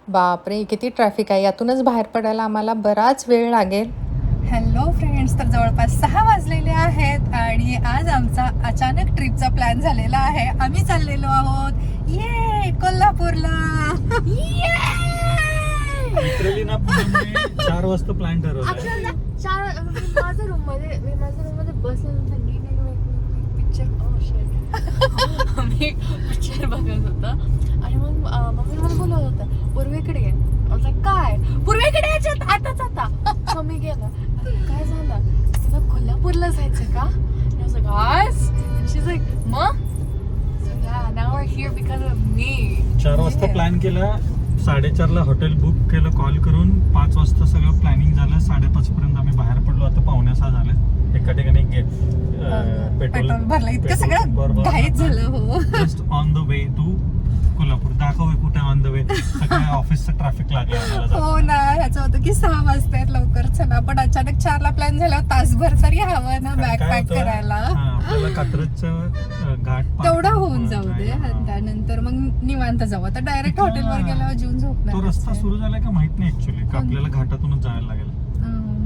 बापरे! किती ट्रॅफिक आहे. यातूनच बाहेर पडायला आम्हाला बराच वेळ लागेल. हॅलो फ्रेंड्स, तर जवळपास 6 वाजलेले आहेत आणि आज आमचा अचानक ट्रिपचा प्लॅन झालेला आहे. आम्ही चाललेलो आहोत ये कोल्हापूरला. लिटरली ना पुण्यामध्ये 4 वाजता प्लॅन ठरवलाय. आपल्याला माझ्या रूम मध्ये बसल्यानंतर पिक्चर मी पिक्चर बघत होता आणि मग मम्मी मला बोलत होता पूर्वेकडे ये. काय पूर्वेकडे यायच्यात आताच आता मम्मी गेला. काय झालं तुला कोल्हापूरला जायचं का? मग now we're here because of me. 4 वाजता प्लॅन केला, 4:30 ला हॉटेल बुक केलं कॉल करून, 5 वाजता सगळं प्लॅनिंग झालं, 5:30 पर्यंत आम्ही बाहेर पडलो. आता 5:45 झालं. एका ठिकाणी पेट्रोल भरलं, इतकं सगळं घाईत झालं. हो, just on the way to Kolhapur. दाखव कुठे ऑन द वे. सगळ्या ऑफिसचं ट्रॅफिक लागलं. हो ना, ह्याचं होतं की 6 वाजतायत लवकर चला, पण अचानक 4 ला प्लॅन झाला. तासभर तरी हवं ना बॅग पॅक करायला. आपल्याला कात्रजचं घाट तेवढा होऊन जाऊ दे, त्यानंतर मग निवांत जाऊ. आता डायरेक्ट हॉटेलवर गेल्यावर जेवून झोपणार. तो रस्ता सुरू झालाय का माहित नाही ऍक्च्युली, का आपल्याला घाटातूनच जायला लागेल.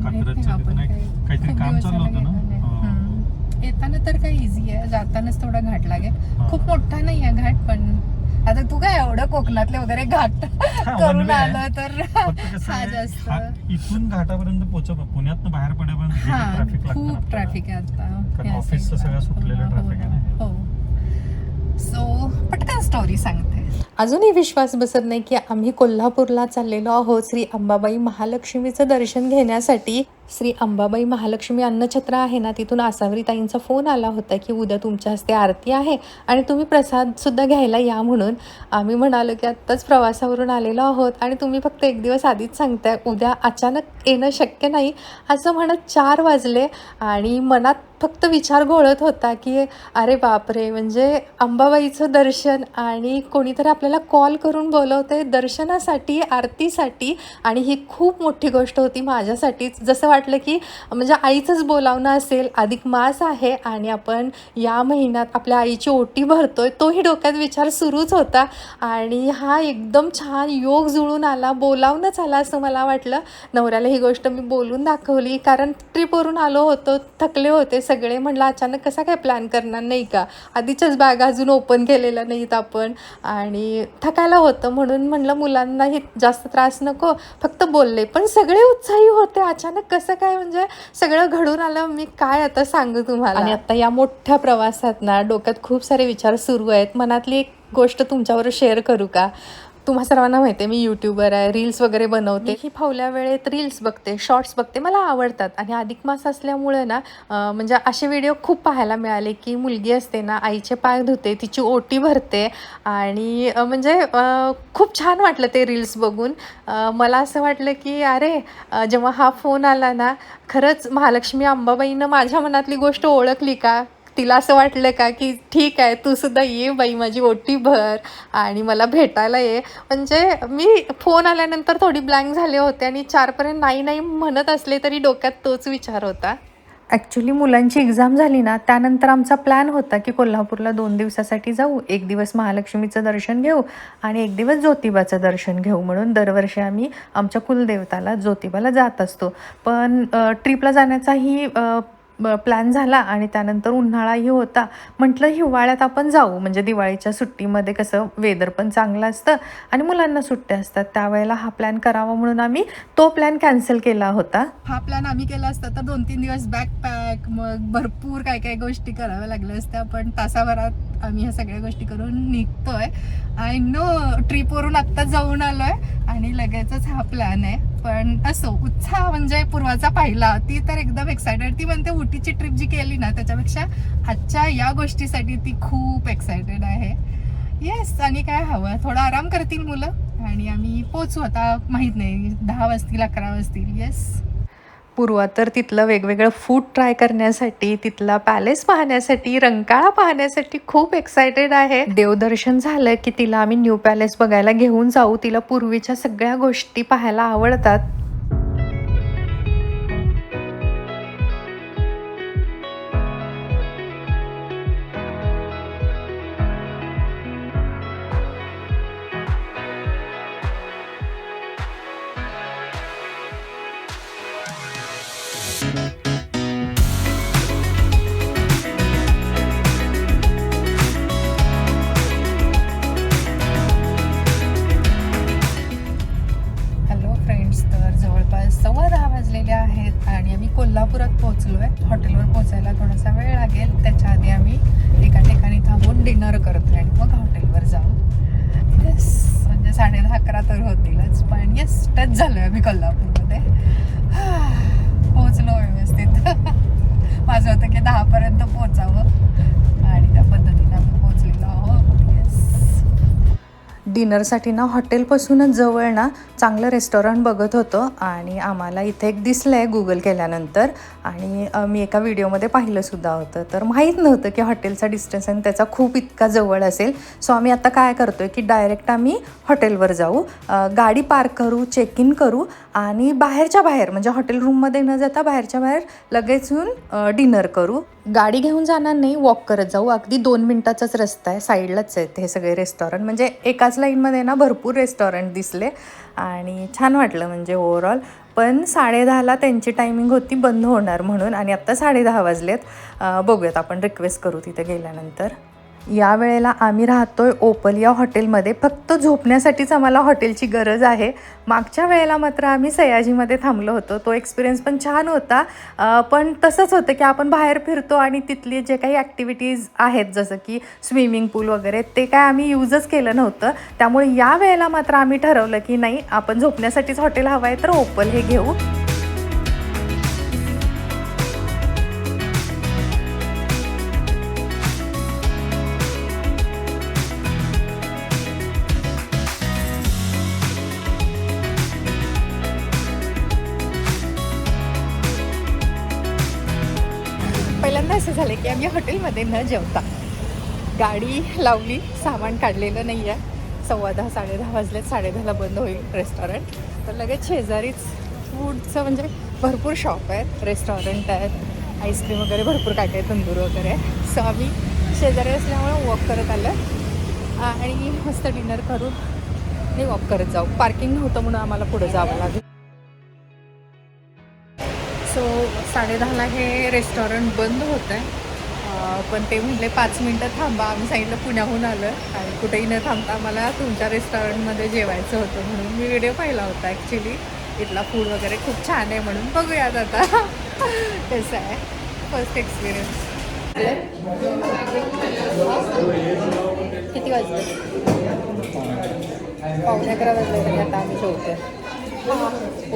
कात्रजच्या तिथे काहीतरी काम चालू होतं ना. येताना तर काही इझी आहे, जातानाच थोडा घाट लागेल. खूप मोठा नाही आहे घाट, पण आता तू काय एवढं कोकणातले वगैरे घाट करून आलं तर हा जास्त. इथून घाटापर्यंत पोहोचव, पुण्यात बाहेर पडेपर्यंत ट्रॅफिक लागतं. खूप ट्रॅफिक आहे आता. कारण ऑफिसचं सगळं सुटलेलं ट्रॅफिक आहे ना. हो, सो पटकन स्टोरी सांगते. अजूनही विश्वास बसत नाही की आम्ही कोल्हापूरला चाललेलो आहोत श्री अंबाबाई महालक्ष्मीचं दर्शन घेण्यासाठी. श्री अंबाबाई महालक्ष्मी अन्नछत्र आहे ना, तिथून आसावरी ताईंचा फोन आला होता की उद्या तुमच्या हस्ते आरती आहे आणि तुम्ही प्रसादसुद्धा घ्यायला या म्हणून. आम्ही म्हणालो की आत्ताच प्रवासावरून आलेलो आहोत आणि तुम्ही फक्त एक दिवस आधीच सांगताय, उद्या अचानक येणं शक्य नाही असं म्हणत 4 वाजले आणि मनात फक्त विचार घोळत होता की अरे बापरे, म्हणजे अंबाबाईचं दर्शन आणि कोणीतरी आपल्याला कॉल करून बोलवते दर्शनासाठी, आरतीसाठी. आणि ही खूप मोठी गोष्ट होती माझ्यासाठीच. जसं वाटलं की म्हणजे आईचंच बोलावणं असेल. अधिक मास आहे आणि आपण या महिन्यात आपल्या आईची ओटी भरतोय, तोही डोक्यात विचार सुरूच होता. आणि हा एकदम छान योग जुळून आला, बोलावणंच आला असं मला वाटलं. नवऱ्याला ही गोष्ट मी बोलून दाखवली, कारण ट्रिपवरून आलो होतो, थकले होते सगळे. म्हटलं अचानक कसा काय प्लॅन करणार नाही का, आधीच्याच बॅग अजून ओपन केलेल्या नाहीत आपण आणि थकायला होतं, म्हणून म्हटलं मुलांनाही जास्त त्रास नको, फक्त बोलले. पण सगळे उत्साही होते. अचानक कसं काय म्हणजे सगळं घडून आलं, मी काय आता सांगू तुम्हाला. आणि आता या मोठ्या प्रवासात ना डोक्यात खूप सारे विचार सुरू आहेत. मनातली एक गोष्ट तुमच्यावर शेअर करू का? तुम्हा सर्वांना माहिती आहे मी यूट्यूबर आहे, रील्स वगैरे बनवते. ही फावल्या वेळेत रील्स बघते, शॉर्ट्स बघते, मला आवडतात. आणि अधिक मास असल्यामुळे ना म्हणजे असे व्हिडिओ खूप पाहायला मिळाले की मुलगी असते ना, आईचे पाय धुते, तिची ओटी भरते आणि म्हणजे खूप छान वाटलं ते रील्स बघून. मला असं वाटलं की अरे, जेव्हा हा फोन आला ना, खरंच महालक्ष्मी अंबाबाईनं माझ्या मनातली गोष्ट ओळखली का? तिला असं वाटलं का की ठीक आहे, तू सुद्धा ये बाई, माझी ओटी भर आणि मला भेटायला ये. म्हणजे मी फोन आल्यानंतर थोडी ब्लँक झाले होते आणि 4पर्यंत नाही नाही म्हणत असले तरी डोक्यात तोच विचार होता. ॲक्च्युली मुलांची एक्झाम झाली ना, त्यानंतर आमचा प्लॅन होता की कोल्हापूरला 2 दिवसासाठी जाऊ. 1 दिवस महालक्ष्मीचं दर्शन घेऊ आणि 1 दिवस ज्योतिबाचं दर्शन घेऊ. म्हणून दरवर्षी आम्ही आमच्या कुलदेवताला ज्योतिबाला जात असतो. पण ट्रिपला जाण्याचाही प्लॅन झाला आणि त्यानंतर उन्हाळाही होता. म्हटलं हिवाळ्यात आपण जाऊ, म्हणजे दिवाळीच्या सुट्टीमध्ये कसं वेदर पण चांगलं असतं आणि मुलांना सुट्ट्या असतात, त्यावेळेला हा प्लॅन करावा म्हणून आम्ही तो प्लॅन कॅन्सल केला होता. हा प्लॅन आम्ही केला असता तर 2-3 दिवस बॅकपॅक, मग भरपूर काय काय गोष्टी कराव्या लागल्या असत्या. पण तासाभरात आम्ही ह्या सगळ्या गोष्टी करून निघतोय. आय नो, ट्रिपवरून आत्ताच जाऊन आलोय आणि लगेचच हा प्लॅन आहे. पण असो, उत्साह म्हणजे पूर्वाचा पाहिला. ती तर एकदम एक्सायटेड. ती म्हणते उटीची ट्रिप जी केली ना त्याच्यापेक्षा आजच्या या गोष्टीसाठी ती खूप एक्सायटेड आहे. येस, आणि काय हवं, थोडा आराम करतील मुलं आणि आम्ही पोचू. आता माहीत नाही 10 वाजतील 11 वाजतील. येस. पूर्वा तर तिथलं वेगवेगळं फूड ट्राय करण्यासाठी, तिथला पॅलेस पाहण्यासाठी, रंकाळा पाहण्यासाठी खूप एक्सायटेड आहे. देवदर्शन झालं की तिला आम्ही न्यू पॅलेस बघायला घेऊन जाऊ. तिला पूर्वीच्या सगळ्या गोष्टी पाहायला आवडतात. पोहोचलोय. हॉटेलवर पोहोचायला थोडासा वेळ लागेल. त्याच्या आधी आम्ही एका ठिकाणी थांबून डिनर करतोय आणि मग हॉटेलवर जाऊ. येस, म्हणजे 10:30-11 तर होतीलच, पण येस टच झालोय आम्ही कोल्हापूरमध्ये. पोहोचलो व्यवस्थित. माझं होतं की 10पर्यंत पोहोचावं आणि त्या पद्धतीने आम्ही पोहोचलेलो आहोत. येस. डिनरसाठी ना हॉटेलपासूनच जवळ ना चांगलं रेस्टॉरंट बघत होतो आणि आम्हाला इथे एक दिसलं आहे गुगल केल्यानंतर आणि मी एका व्हिडिओमध्ये पाहिलंसुद्धा होतं. तर माहीत नव्हतं की हॉटेलचा डिस्टन्स आणि त्याचा खूप इतका जवळ असेल. सो आम्ही आता काय करतो आहे की डायरेक्ट आम्ही हॉटेलवर जाऊ, गाडी पार्क करू, चेक इन करू आणि बाहेरच्या बाहेर म्हणजे हॉटेल रूममध्ये न जाता बाहेरच्या बाहेर लगेच येऊन डिनर करू. गाडी घेऊन जाणार नाही, वॉक करत जाऊ. अगदी 2 मिनिटाचाच रस्ता आहे, साईडलाच आहेत हे सगळे रेस्टॉरंट. म्हणजे एकाच लाईनमध्ये ना भरपूर रेस्टॉरंट दिसले आणि छान वाटलं म्हणजे ओव्हरऑल. पण 10:30ला त्यांची टायमिंग होती बंद होणार म्हणून आणि आत्ता 10:30 वाजलेत. बघूयात, आपण रिक्वेस्ट करू तिथे गेल्यानंतर. या वेळेला आम्ही राहतोय ओपल या हॉटेलमध्ये. फक्त झोपण्यासाठीच आम्हाला हॉटेलची गरज आहे. मागच्या वेळेला मात्र आम्ही सयाजीमध्ये थांबलो होतो. तो एक्सपिरियन्स पण छान होता. पण तसंच होतं की आपण बाहेर फिरतो आणि तिथले जे काही ॲक्टिव्हिटीज आहेत जसं की स्विमिंग पूल वगैरे ते काय आम्ही यूजच केलं नव्हतं. त्यामुळे या वेळेला मात्र आम्ही ठरवलं की नाही, आपण झोपण्यासाठीच हॉटेल हवं आहे तर ओपल हे घेऊ. पहिल्यांदा असं झालं की आम्ही हॉटेलमध्ये न जेवता गाडी लावली, सामान काढलेलं नाही आहे. 10:15 10:30 वाजलेत. 10:30ला बंद होईल रेस्टॉरंट. तर लगेच शेजारीच फूडचं म्हणजे भरपूर शॉप आहेत, रेस्टॉरंट आहेत, आईस्क्रीम वगैरे भरपूर काय काय, तंदूर वगैरे. सो आम्ही शेजारी असल्यामुळे वॉक करत आलं आणि मस्त डिनर करून नाही वॉक करत जाऊ. पार्किंग नव्हतं म्हणून आम्हाला पुढं जावं लागेल. सो 10:30ला हे रेस्टॉरंट बंद होतं आहे. पण ते म्हटले 5 मिनटं थांबा. आम्ही सांगितलं पुण्याहून आलं आणि कुठेही न थांबता आम्हाला तुमच्या रेस्टॉरंटमध्ये जेवायचं होतं म्हणून मी व्हिडिओ पाहिला होता ॲक्च्युली. इथला फूड वगैरे खूप छान आहे म्हणून बघूयात आता कसं आहे. First experience. किती वाजले? 11:15 वाजले तरी आता आम्ही जेवतो.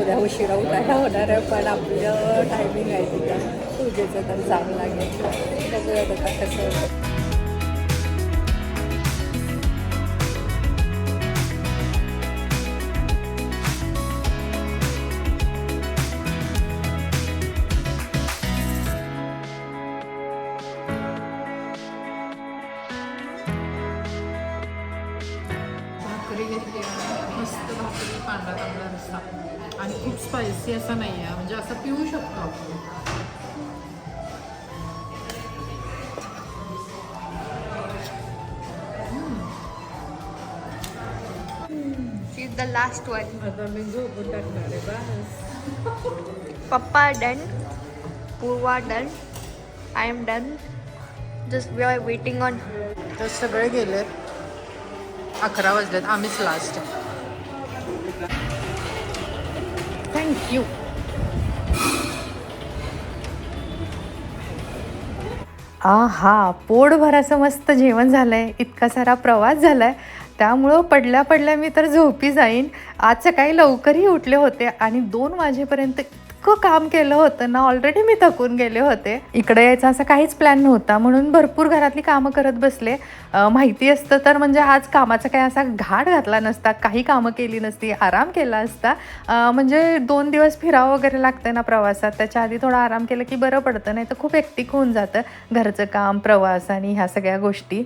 उद्या उशिरा उठायला होणार आहे पण आपलं टायमिंग आहे तिथं पूजेचं तर जावं लागेल. बघूयात आता कसं होतं. भाकरी घेतली, मस्त भाकरी, पांढरा तांबडा रस्सा आणि खूप स्पायसी असं नाही आहे, म्हणजे असं पिऊ शकतो आपण. The last one. आता मी झोपून टाकणार आहे बस. पप्पा done, Purva done, I am done. Just we are waiting on. तर सगळे गेलेत. 11 वाजलेत, आम्हीच लास्ट. थँक्यू. पोटभराचं मस्त जेवण झालं आहे, इतका सारा प्रवास झाला आहे, त्यामुळं पडल्या पडल्या मी तर झोपी जाईन. आज सकाळी लवकरही उठले होते आणि 2 वाजेपर्यंत इतकं काम केलं होतं ना, ऑलरेडी मी थकून गेले होते. इकडे यायचा असा काहीच प्लॅन नव्हता म्हणून भरपूर घरातली कामं करत बसले. माहिती असतं तर म्हणजे आज कामाचा काही असा घाट घातला नसता, काही कामं केली नसती, आराम केला असता. म्हणजे 2 दिवस फिरावं वगैरे लागतं ना प्रवासात, त्याच्या आधी थोडा आराम केलं की बरं पडतं, नाही तर खूप हेक्टिक होऊन जातं घरचं काम, प्रवास आणि ह्या सगळ्या गोष्टी.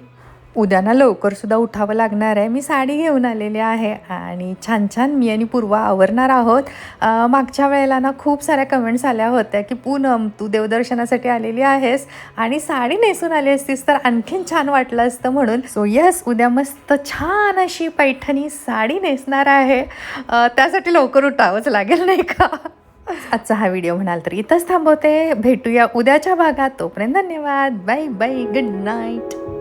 उद्या ना लवकरसुद्धा उठावं लागणार आहे. मी साडी घेऊन आलेली आहे आणि छान छान मी आणि पूर्वा आवरणार आहोत. मागच्या वेळेला ना खूप साऱ्या कमेंट्स आल्या होत्या की पूनम तू देवदर्शनासाठी आलेली आहेस आणि साडी नेसून आली असतीस तर आणखीन छान वाटलं असतं म्हणून. सो यस, उद्या मस्त छान अशी पैठणी साडी नेसणार आहे. त्यासाठी लवकर उठावंच लागेल नाही का. आजचा हा व्हिडिओ म्हणाल तर इथंच थांबवते. भेटूया उद्याच्या भागात. तोपर्यंत धन्यवाद. Bye bye. Good night.